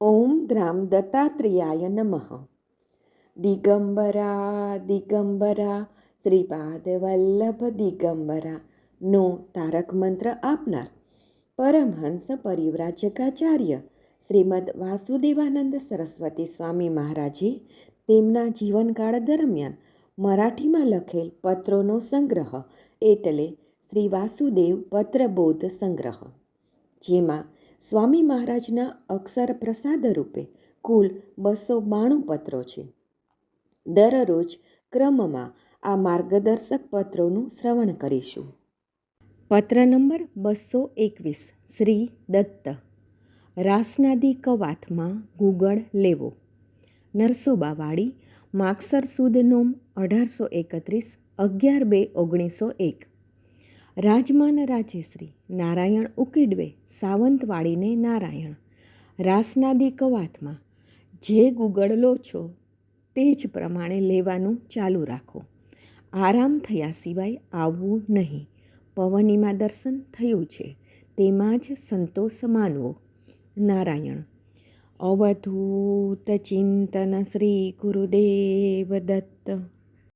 ઓમ દ્રામ દત્તાત્રેયાય નમઃ. દિગંબરા દિગંબરા શ્રીપાદ વલ્લભ દિગંબરા નો તારક મંત્ર આપનાર પરમહંસ પરિવ્રાજકાચાર્ય શ્રીમદ વાસુદેવાનંદ સરસ્વતી સ્વામી મહારાજે તેમના જીવનકાળ દરમિયાન મરાઠીમાં લખેલ પત્રોનો સંગ્રહ એટલે શ્રી વાસુદેવ પત્રબોધ સંગ્રહ, જેમાં સ્વામી મહારાજના અક્ષર પ્રસાદ રૂપે કુલ 292 પત્રો છે. દરરોજ ક્રમમાં આ માર્ગદર્શક પત્રોનું શ્રવણ કરીશું. પત્ર નંબર 221. શ્રી દત્ત. રાસનાદી કવાથમાં ગુગળ લેવો. નરસોબાવાડી, માગસર સુદ નોમ 1831, 11/2/1901. રાજમાન રાજેશ્રી નારાયણ ઉકીડવે સાવંતવાડીને નારાયણ. રાસનાદી કવાથમાં જે ગુગળ લો છો તે જ પ્રમાણે લેવાનું ચાલુ રાખો. આરામ થયા સિવાય આવવું નહીં. પવનીમાં દર્શન થયું છે તેમાં જ સંતોષ માનવો. નારાયણ. અવધૂત ચિંતન શ્રી ગુરુદેવ દત્ત.